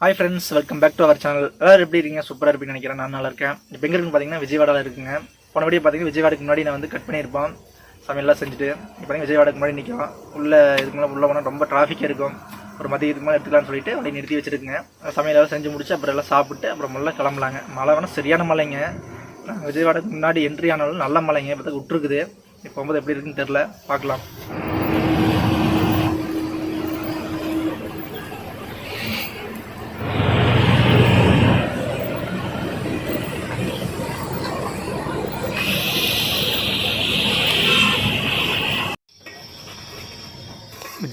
Hi friends, welcome back to our channel. எல்லோரும் எப்படி இருக்கீங்க? சூப்பராக இருப்பீங்கன்னு நினைக்கிறேன். நான் நல்லா இருக்கேன். இப்போ எங்கே இருக்குன்னு பார்த்தீங்கன்னா விஜயவாடாவில் இருக்குங்க. போன வீடியோ பார்த்தீங்கன்னா விஜயவாடாக்கு முன்னாடி நான் வந்து கட் பண்ணியிருப்போம், சமையல்லாம் செஞ்சுட்டு. இப்போ பார்த்தீங்கன்னா விஜயவாடாக்கு முன்னாடி நிற்கும். இதுக்கு மேலே உள்ளே போனால் ரொம்ப டிராஃபிக்காக இருக்கும். ஒரு மதியத்துக்கு மேலே எடுத்துக்கலாம்னு சொல்லிட்டு அப்படியே நிறுத்தி வச்சுருக்குங்க. சமையலாம் செஞ்சு முடிச்சு அப்புறம் எல்லாம் சாப்பிட்டு அப்புறம் நல்லா கிளம்பலாங்க. மழை வேணால் சரியான மழைங்க. விஜயவாடாக்கு முன்னாடி என்ட்ரி ஆனாலும் நல்ல மழைங்க. இப்போ விட்டுருக்குது. இப்போ போகும்போது எப்படி இருக்குன்னு தெரில, பார்க்கலாம்.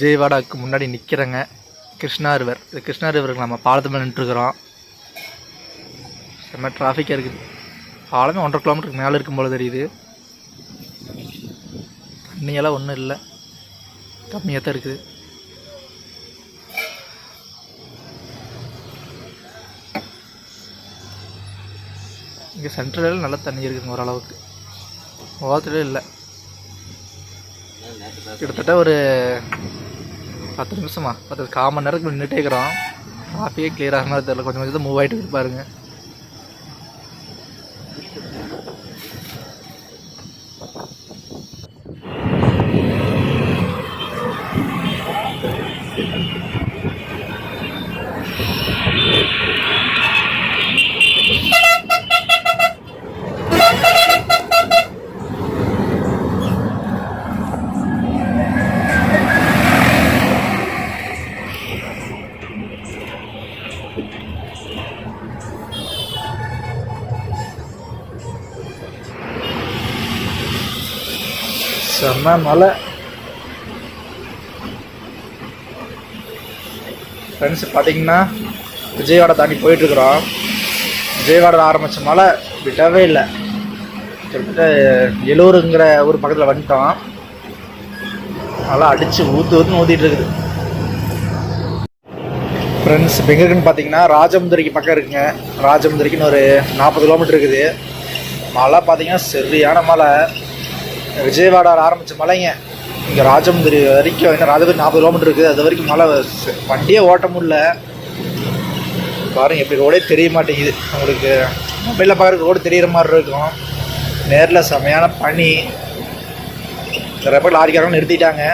விஜயவாடாவுக்கு முன்னாடி நிற்கிறேங்க. கிருஷ்ணா ரிவர். இது கிருஷ்ணா ரிவருக்கு நம்ம பாலத்து மேலே நின்றுருக்குறோம். செம்ம டிராஃபிக்காக இருக்குது. பாலமே 1.5 கிலோமீட்டருக்கு மேலே இருக்கும் போல தெரியுது. தண்ணியெல்லாம் ஒன்றும் இல்லை, கம்மியாக தான் இருக்குது. இங்கே சென்ட்ரலில் நல்லா தண்ணி இருக்குதுங்க ஓரளவுக்கு. ஓரத்துலேயே இல்லை. கிட்டத்தட்ட ஒரு 10 நிமிஷமா 1/4 மணி நேரத்துக்கு நின்றுட்டே இருக்கிறோம். டிராஃபிக்கே கிளியர் ஆகிற மாதிரி தெரியல. கொஞ்சம் கொஞ்சம் மூவ் ஆகிட்டு இருப்பாருங்க. செம்ம மழை. ஃப்ரெண்ட்ஸ் பார்த்தீங்கன்னா விஜயவாடா தாண்டி போயிட்டுருக்குறோம். விஜயவாடா ஆரம்பித்த மழை விடவே இல்லை. கிட்டத்தட்ட எலூருங்கிற ஊர் பக்கத்தில் வந்துட்டோம். நல்லா அடித்து ஊற்றுன்னு ஊற்றிட்டு இருக்குது. ஃப்ரெண்ட்ஸ் இப்போ எங்கே இருக்குன்னு பார்த்தீங்கன்னா ராஜமுந்திரிக்கு பக்கம் இருக்குங்க. ராஜமுந்திரிக்குன்னு ஒரு 40 கிலோமீட்டர் இருக்குது. மழை பார்த்தீங்கன்னா சரியான மழை. விஜயவாடா ஆரம்பித்த மலைங்க. இங்கே ராஜமுந்திரி வரைக்கும் இன்னும் ராஜமுந்திரி 40 கிலோமீட்டர் இருக்குது. அது வரைக்கும் மழை. வண்டியே ஓட்ட முடியல. பாருங்கள், எப்படி ரோடே தெரிய மாட்டேங்குது. உங்களுக்கு மொபைலில் பார்க்குற ரோடு தெரிகிற மாதிரி இருக்கும். நேரில் செமையான பனி. நிறைய பேர் லாரிக்காரங்க நிறுத்திட்டாங்க.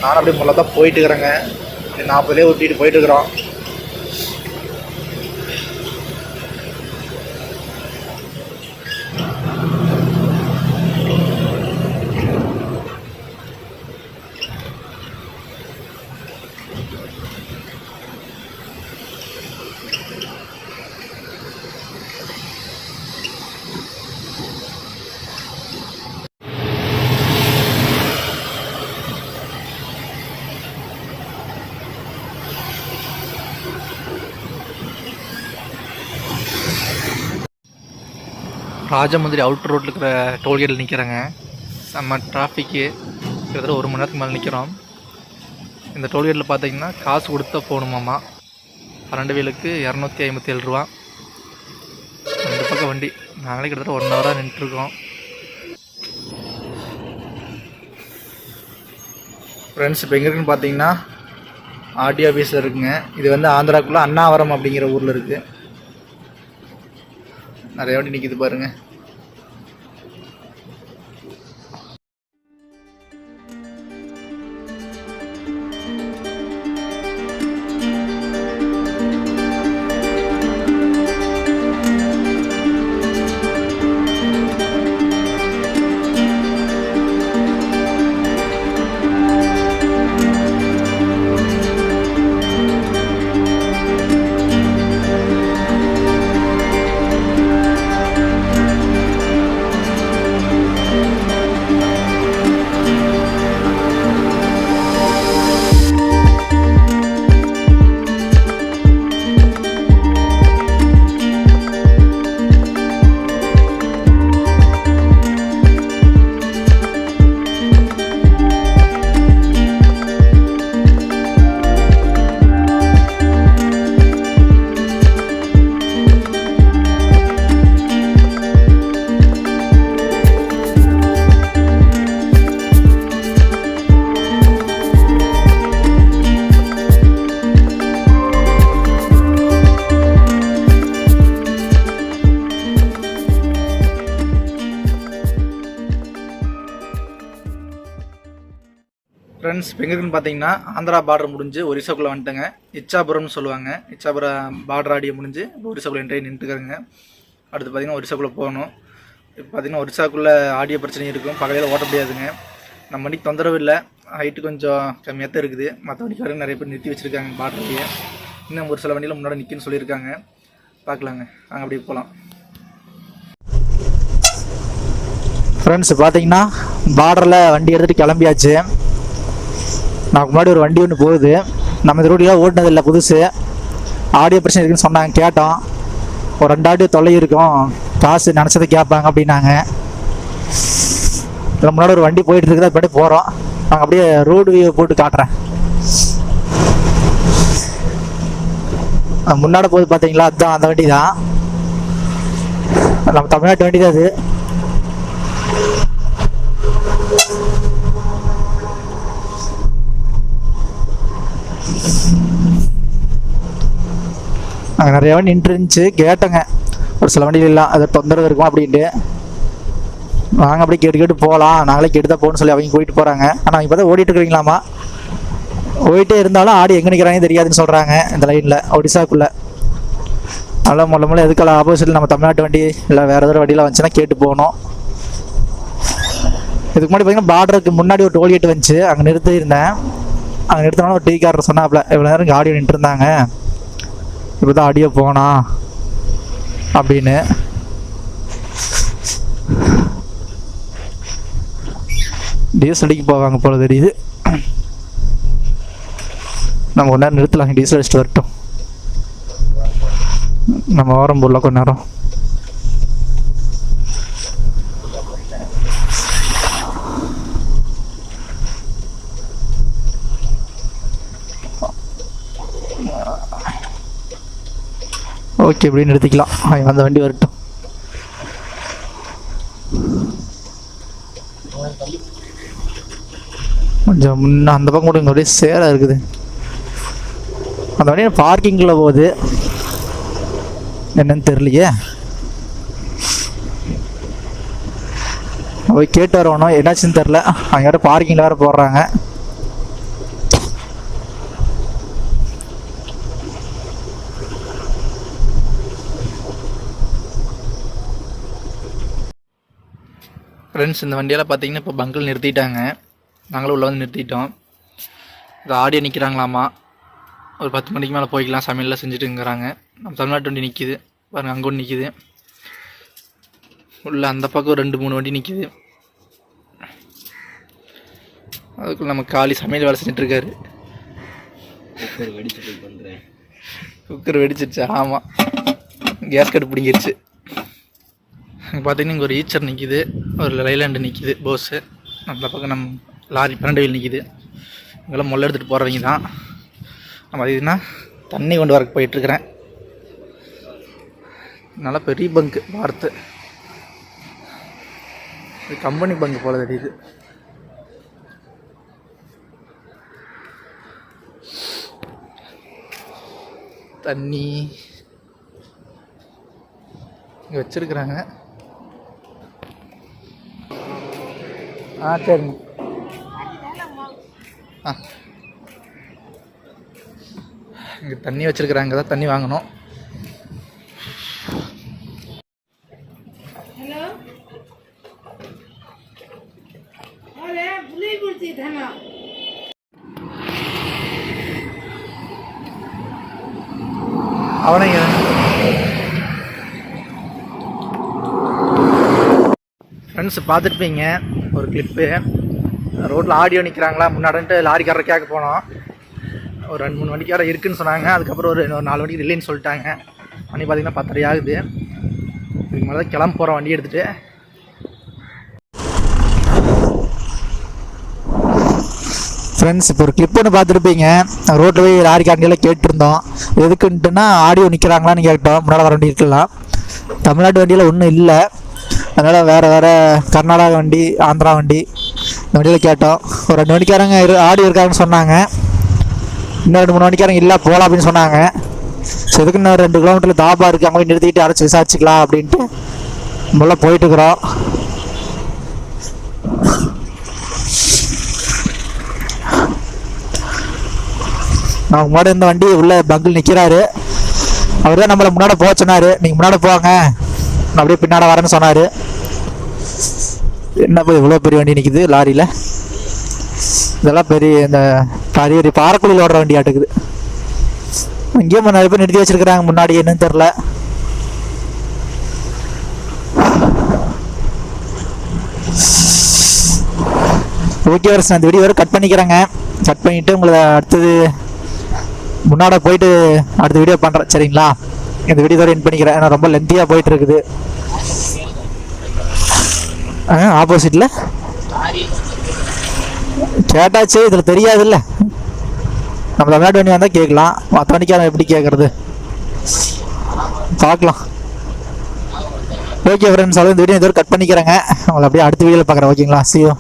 நானும் அப்படியே முள்ள தான் போயிட்டு இருக்கிறேங்க. 40லேயே ஊற்றிட்டு போயிட்டுருக்குறோம். ராஜமுந்திரி அவுட்டர் ரோட்டில் இருக்கிற டோல்கேட்டில் நிற்கிறேங்க. செம்ம டிராஃபிக்கு. கிட்டத்தட்ட 1 மணி நேரத்துக்கு மேலே நிற்கிறோம். இந்த டோல்கேட்டில் பார்த்தீங்கன்னா காசு கொடுத்தா போகணுமாம்மா. 2 வீலுக்கு 257 ரூபா. 2 பக்கம் வண்டி. நாங்களே கிட்டத்தட்ட 1 ஹவராக நின்றுட்டுருக்கோம். ஃப்ரெண்ட்ஸ் இப்போ எங்கே இருக்குன்னு பார்த்தீங்கன்னா ஆர்டி ஆஃபீஸில் இருக்குங்க. இது வந்து ஆந்திராக்குள்ளே அண்ணாவரம் அப்படிங்கிற ஊரில் இருக்குது. நிறைய வண்டி நிற்கிது பாருங்கள். ஃப்ரெண்ட்ஸ் இப்போ எங்கே இருக்குன்னு பார்த்தீங்கன்னா ஆந்திரா பார்டர் முடிஞ்சு ஒரிசாக்குள்ளே வந்துட்டுங்க. இச்சாபுரம்னு சொல்லுவாங்க. இச்சாபுரம் பார்டர் ஆடியை முடிஞ்சு ஒரிசாக்குள்ளே என்ட்ரி நின்றுட்டுருக்காங்க. அடுத்து பார்த்தீங்கன்னா ஒரிசாக்குள்ளே போகணும். இப்போ பார்த்தீங்கன்னா ஒரிசாக்குள்ளே ஆடியோ பிரச்சனை இருக்கும், பகலையில் ஓட்ட முடியாதுங்க. நம்ம வண்டிக்கு தொந்தரவு இல்லை, ஹைட்டு கொஞ்சம் கம்மியாக தான் இருக்குது. மற்ற வண்டிக்காரங்க நிறைய பேர் நிறுத்தி வச்சுருக்காங்க பார்டர்லேயே. இன்னும் ஒரு சில வண்டியில் முன்னாடி நிற்குன்னு சொல்லியிருக்காங்க. பார்க்கலாங்க, நாங்கள் அப்படியே போகலாம். ஃப்ரெண்ட்ஸ் பார்த்தீங்கன்னா பார்டரில் வண்டி எடுத்துகிட்டு கிளம்பியாச்சு. நமக்கு முன்னாடி ஒரு வண்டி ஒன்று போகுது. நம்ம இந்த ரோடிலாம் ஓட்டினதில்லை, புதுசு. ஆடியோ பிரச்சனை இருக்குன்னு சொன்னாங்க, கேட்டோம். ஒரு 2 ஆடியோ தொல்லை இருக்கும், காசு நினச்சதை கேட்பாங்க அப்படின்னாங்க. இதில் முன்னாடி ஒரு வண்டி போயிட்டு இருக்குது, அது போகிறோம். நாங்கள் அப்படியே ரோடு வியூ போட்டு காட்டுறேன். முன்னாடி போகுது பார்த்தீங்களா, அதுதான் அந்த வண்டி தான். நம்ம தமிழ்நாட்டு வண்டி தான் அது. அங்கே நிறைய வண்டி நின்று இருந்துச்சு, கேட்டோங்க. ஒரு சில வண்டிகள் எல்லாம் அதை தொந்தரவு இருக்கும் அப்படின்ட்டு. நாங்கள் அப்படியே கேட்டு போகலாம், நாங்களே கேட்டு தான் போகணும்னு சொல்லி அவங்க போயிட்டு போகிறாங்க. ஆனால் அவங்க பார்த்தா ஓடிட்டு இருக்கிறீங்களாமா. ஓடிட்டே இருந்தாலும் ஆடி எங்கே நிற்கிறாங்கன்னு தெரியாதுன்னு சொல்கிறாங்க இந்த லைனில், ஒடிசாக்குள்ளே. அதெல்லாம் முதல்ல எதுக்கெல்லாம் ஆப்போசிட்டில் நம்ம தமிழ்நாட்டு வண்டி இல்லை வேறு ஏதாவது வண்டியெலாம் வந்துச்சுன்னா கேட்டு போகணும். இதுக்கு முன்னாடி பார்த்தீங்கன்னா பார்டருக்கு முன்னாடி ஒரு டோல்கேட் வந்துச்சு, அங்கே நிறுத்தியிருந்தேன். அங்கே நிறுத்தினாலும் ஒரு டீக்காரர் சொன்னாப்புல, இவ்வளோ நேரம் இங்கே ஆடியோ நின்றுருந்தாங்க, இப்போ தான் ஆடியோ போனா அப்படின்னு. டீசல் அடிக்க போவாங்க போல தெரியுது. நம்ம கொஞ்ச நேரம் நிறுத்தலாம், டீசல் அடிச்சுட்டு வரட்டும். நம்ம ஓரம் போடல கொஞ்ச நேரம். ஓகே, இப்படின்னு நிறுத்திக்கலாம். அந்த வண்டி வரட்டும். கொஞ்சம் முன்ன அந்த பக்கம் கூட இங்கே அப்படியே சேராக இருக்குது. அந்த வண்டி பார்க்கிங்கில் போகுது, என்னன்னு தெரியலையே. போய் கேட்டு வரணும், என்னாச்சுன்னு தெரில. அவங்க யாரும் பார்க்கிங்கில் வேறு போடுறாங்க. ஃப்ரெண்ட்ஸ் இந்த வண்டியெல்லாம் பார்த்தீங்கன்னா இப்போ பங்கில் நிறுத்திட்டாங்க. நாங்களும் உள்ளே வந்து நிறுத்திட்டோம். இது ஆடியோ நிற்கிறாங்களாமா. ஒரு 10 மணிக்கு மேலே போய்க்கலாம், சமையல்லாம் செஞ்சுட்டுங்கிறாங்க. நம்ம தமிழ்நாட்டு வண்டி நிற்கிது பாருங்கள், அங்கே ஒன்று நிற்கிது. உள்ள அந்த பக்கம் 2-3 வண்டி நிற்கிது. அதுக்குள்ள நம்ம காலி சமையல் வேலை செஞ்சிட்ருக்காரு. குக்கர் வெடிச்சிருச்சு. ஆமாம், கேஸ் கட்டு பிடிங்கிருச்சு. இங்கே பார்த்தீங்கன்னா இங்கே ஒரு ஈச்சர் நிற்கிது, ஒரு லைலாண்டு நிற்கிது போஸு. அந்த பக்கம் நம்ம லாரி 12 வீல் நிற்கிது. இங்கெல்லாம் முள்ள எடுத்துகிட்டு போகிறவங்க தான். நம்ம அதுனா தண்ணி கொண்டு வரக்கு போயிட்டுருக்கிறேன். நல்லா பெரிய பங்கு பார்த்து, இது கம்பெனி பங்கு போல தெரியுது. தண்ணி இங்கே வச்சுருக்குறாங்க. சரிங்க. இங்கே தண்ணி வச்சுருக்குறாங்க, தான் தண்ணி வாங்கணும். அவனை ஃப்ரெண்ட்ஸ் பார்த்துருப்பீங்க ஒரு கிளிப்பு. ரோட்டில் ஆடியோ நிற்கிறாங்களா முன்னாடின்ட்டு லாரிக்காரரை கேட்க போனோம். ஒரு 2-3 வண்டிக்கார இருக்குதுன்னு சொன்னாங்க. அதுக்கப்புறம் ஒரு 4 வண்டிக்கு இல்லைன்னு சொல்லிட்டாங்க. மணி பார்த்திங்கன்னா 10:30 ஆகுது. இதுக்கு மேலே தான் கிளம்ப போகிறோம் வண்டி எடுத்துகிட்டு. ஃப்ரெண்ட்ஸ் இப்போ ஒரு கிளிப் ஒன்று பார்த்துருப்பீங்க. ரோட்டில் போய் லாரிக்காரங்கெல்லாம் கேட்டுருந்தோம், எதுக்குன்ட்டுன்னா ஆடியோ நிற்கிறாங்களான்னு கேட்டோம். முன்னாடி வர வண்டி இருக்கலாம், தமிழ்நாட்டு வண்டியில் ஒன்றும் இல்லை. அதனால் வேறு கர்நாடகா வண்டி, ஆந்திரா வண்டி, இந்த வண்டியில் கேட்டோம். ஒரு 2 வண்டிக்காரங்க ஆடியோ இருக்காங்கன்னு சொன்னாங்க. இன்னும் 2-3 வண்டிக்காரங்க இல்லை போகலாம் அப்படின்னு சொன்னாங்க. ஸோ இதுக்கு இன்னும் 2 கிலோமீட்டரில் தாபா இருக்குது, அங்கே போய் நிறுத்திக்கிட்டு அரைச்சி விசாரிச்சிக்கலாம் அப்படின்ட்டு நம்மள போயிட்டுருக்குறோம். நான் முன்னாடி இருந்த வண்டி உள்ள பங்கில் நிற்கிறாரு. அவர் தான் நம்மளை முன்னாடி போக சொன்னார். நீங்கள் முன்னாடி போவாங்க, நான் அப்படியே பின்னாடி வரேன்னு சொன்னார். என்ன போய் இவ்வளோ பெரிய வண்டி நிற்கிது லாரியில். இதெல்லாம் பெரிய இந்த பெரிய பாறைக்குழியில் ஓடுற வண்டி ஆட்டுக்குது. இங்கேயும் நிறைய பேர் நிறுத்தி வச்சிருக்கிறாங்க முன்னாடி, என்னன்னு தெரில. ஓகே வர்ஸ், நான் இந்த வீடியோ வரை கட் பண்ணிக்கிறேங்க. கட் பண்ணிவிட்டு உங்களை அடுத்தது முன்னாடி போயிட்டு அடுத்த வீடியோ பண்ணுறேன், சரிங்களா? இந்த வீடியோ வரை என் பண்ணிக்கிறேன், ஏன்னா ரொம்ப லென்த்தியாக போயிட்டு இருக்குது. ஆப்போசிட்டில் கேட்டாச்சு, இதில் தெரியாதுல்ல. நம்ம தமிழ்நாட்டு வண்டி வந்தால் கேட்கலாம், மற்ற வண்டிக்கான எப்படி கேட்குறது பார்க்கலாம். ஓகே ஃப்ரெண்ட்ஸ், அவ்வளோ இந்த வீடியோ இது வரை கட் பண்ணிக்கிறேங்க. உங்களை அப்படியே அடுத்த வீடியோவில் பார்க்குறேன். ஓகேங்களா? See you.